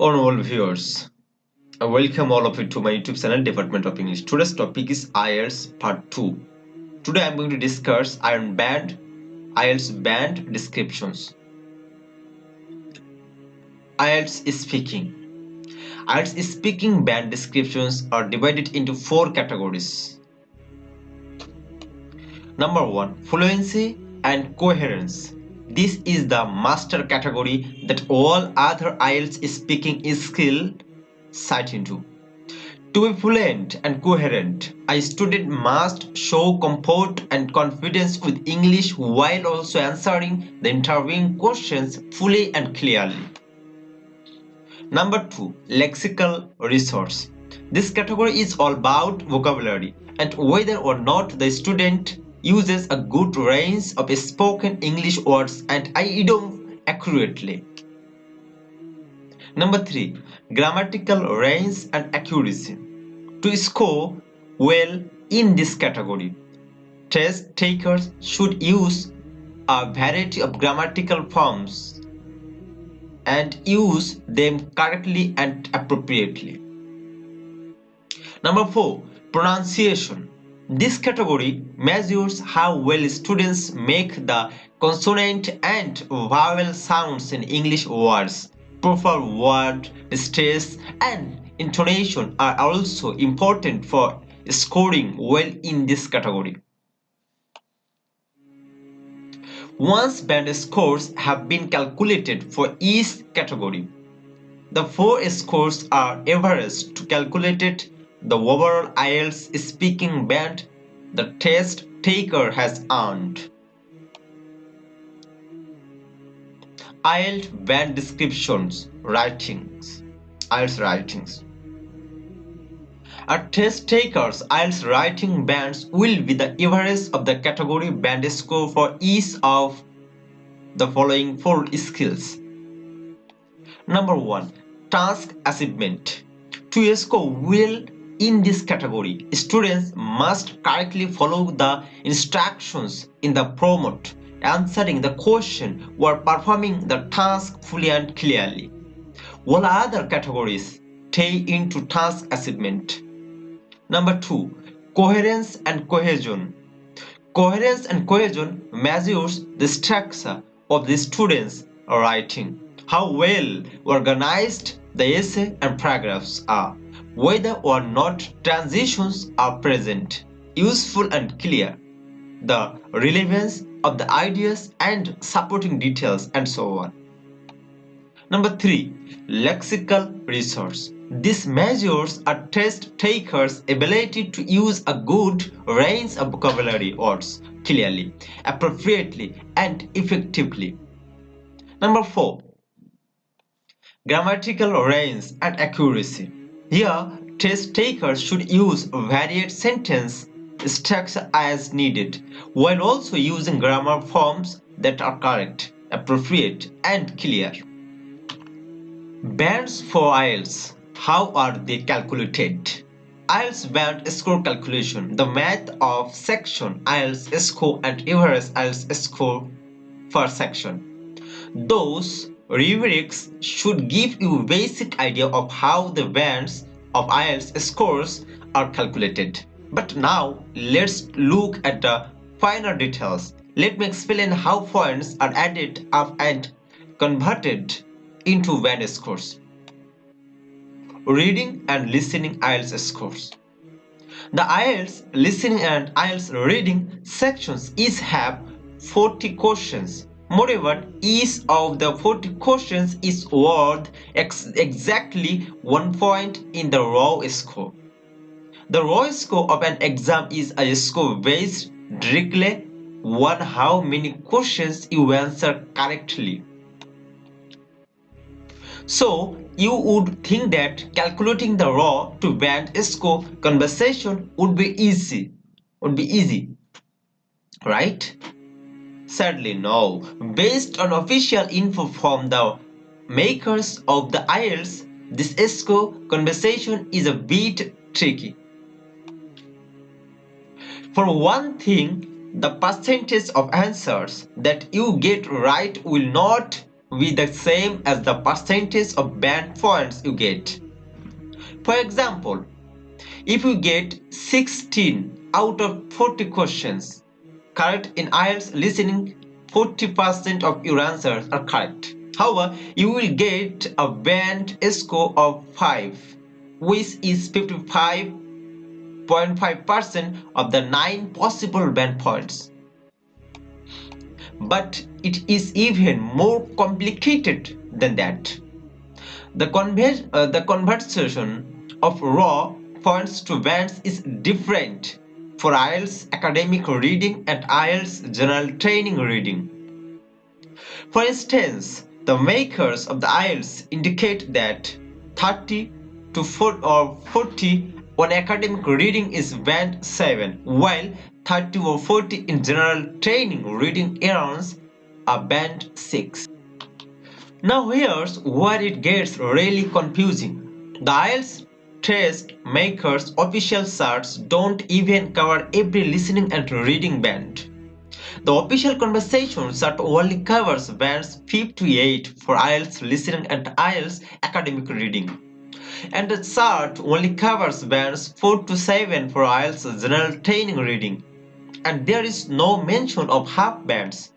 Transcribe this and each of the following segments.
Honorable viewers, I welcome all of you to my YouTube channel Department of English. Today's topic is IELTS Part 2. Today I am going to discuss IELTS band descriptions. IELTS speaking. IELTS speaking band descriptions are divided into 4 categories. Number 1. Fluency and Coherence. This is the master category that all other IELTS speaking skill cite into. To be fluent and coherent, a student must show comfort and confidence with English while also answering the interviewing questions fully and clearly. Number 2. Lexical Resource. This category is all about vocabulary and whether or not the student uses a good range of spoken English words and idiom accurately. Number 3. Grammatical range and accuracy. To score well in this category, test takers should use a variety of grammatical forms and use them correctly and appropriately. Number 4. Pronunciation. This category measures how well students make the consonant and vowel sounds in English words. Proper word stress and intonation are also important for scoring well in this category. Once band scores have been calculated for each category, the 4 scores are averaged to calculate the overall IELTS speaking band the test taker has earned. IELTS band descriptions writings. IELTS writings. A test taker's IELTS writing bands will be the average of the category band score for each of the following 4 skills. Number 1. Task achievement. To score well in this category, students must correctly follow the instructions in the prompt, answering the question or performing the task fully and clearly. All other categories tie into task achievement. Number 2. Coherence and cohesion. Coherence and cohesion measures the structure of the student's writing, how well organized the essay and paragraphs are, whether or not transitions are present, useful and clear, the relevance of the ideas and supporting details, and so on. Number 3. Lexical Resource. This measures a test taker's ability to use a good range of vocabulary words clearly, appropriately, and effectively. Number 4. Grammatical range and accuracy. Here, test takers should use varied sentence structure as needed, while also using grammar forms that are correct, appropriate, and clear. Bands for IELTS. How are they calculated? IELTS band score calculation. The math of section IELTS score and average IELTS score per section. Those rubrics should give you a basic idea of how the bands of IELTS scores are calculated. But now let's look at the finer details. Let me explain how points are added up and converted into band scores. Reading and listening IELTS scores. The IELTS listening and IELTS reading sections each have 40 questions. Moreover, each of the 40 questions is worth exactly 1 point in the raw score. The raw score of an exam is a score based directly on how many questions you answer correctly. So you would think that calculating the raw to band score conversation would be easy, right? Sadly no. Based on official info from the makers of the IELTS, this score conversation is a bit tricky. For one thing, the percentage of answers that you get right will not be the same as the percentage of band points you get. For example, if you get 16 out of 40 questions correct in IELTS listening, 40% of your answers are correct. However, you will get a band score of 5, which is 55.5% of the 9 possible band points. But it is even more complicated than that. The conversion of raw points to bands is different for IELTS academic reading and IELTS general training reading. For instance, the makers of the IELTS indicate that 30 to 40 on academic reading is band 7, while 30 or 40 in general training reading earns a band 6. Now here's where it gets really confusing. The IELTS test makers' official charts don't even cover every listening and reading band. The official conversation chart only covers bands 5 to 8 for IELTS listening and IELTS academic reading. And the chart only covers bands 4 to 7 for IELTS general training reading. And there is no mention of half bands.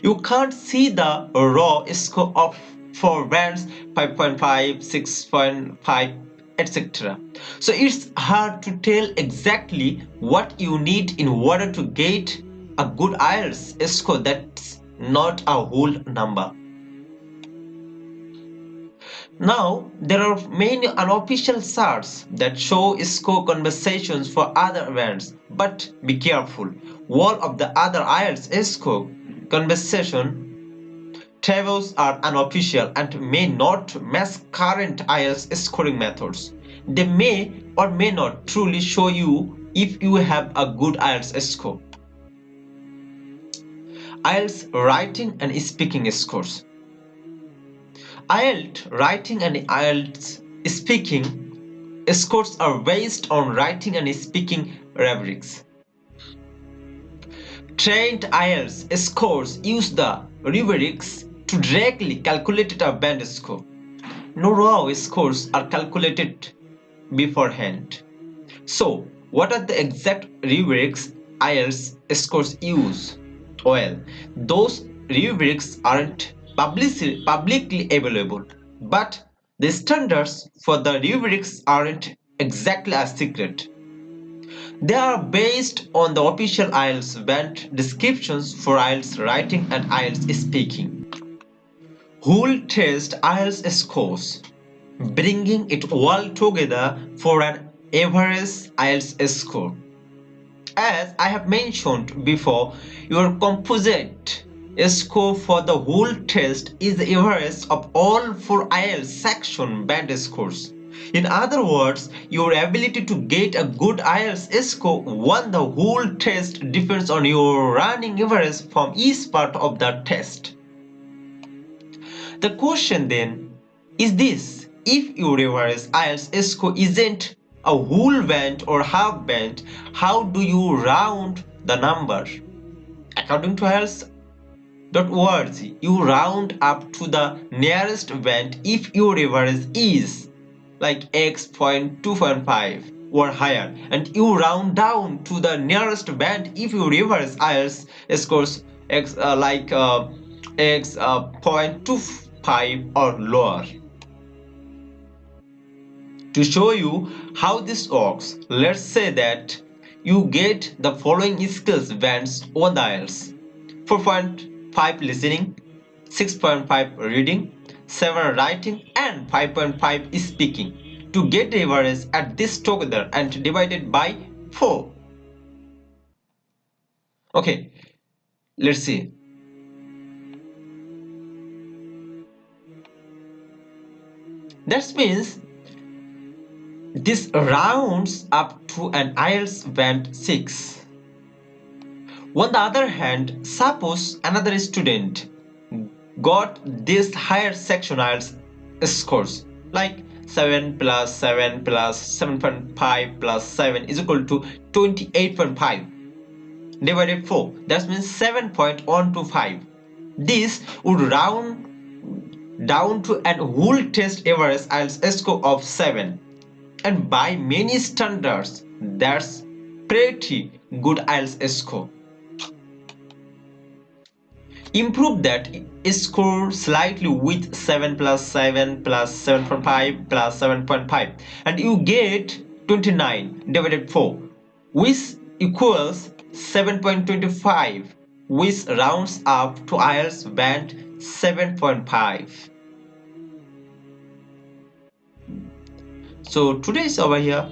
You can't see the raw score of for bands 5.5, 6.5, etc. So it's hard to tell exactly what you need in order to get a good IELTS score that's not a whole number. Now, there are many unofficial charts that show score conversations for other bands, but be careful, all of the other IELTS score conversation tables are unofficial and may not match current IELTS scoring methods. They may or may not truly show you if you have a good IELTS score. IELTS writing and speaking scores. IELTS writing and IELTS speaking scores are based on writing and speaking rubrics. Trained IELTS scores use the rubrics to directly calculate a band score. No raw scores are calculated beforehand. So, what are the exact rubrics IELTS scores use? Well, those rubrics aren't publicly available, but the standards for the rubrics aren't exactly a secret. They are based on the official IELTS band descriptions for IELTS writing and IELTS speaking. Who'll test IELTS scores, bringing it all together for an average IELTS score. As I have mentioned before, your composite score for the whole test is the average of all 4 IELTS section band scores. In other words, your ability to get a good IELTS score on the whole test depends on your running average from each part of the test. The question then is this: if your average IELTS score isn't a whole band or half band, how do you round the number? According to IELTS.org, you round up to the nearest band if your average is like x.2.5 or higher, and you round down to the nearest band if your average IELTS scores x.25 or lower. To show you how this works, let's say that you get the following skills bands on the IELTS: 4.5 listening, 6.5 reading, 7 writing, and 5.5 speaking. To get the average, add this together and divide it by 4. Okay, let's see. That means this rounds up to an IELTS band 6. On the other hand, suppose another student got this higher section IELTS scores, like 7 plus 7 plus 7.5 plus 7 is equal to 28.5 divided 4. That means 7.125. This would round down to an whole test average IELTS score of 7, and by many standards that's pretty good IELTS score. Improve that score slightly with 7 plus 7 plus 7.5 plus 7.5 and you get 29 divided 4, which equals 7.25, which rounds up to IELTS band 7.5. So today is over here.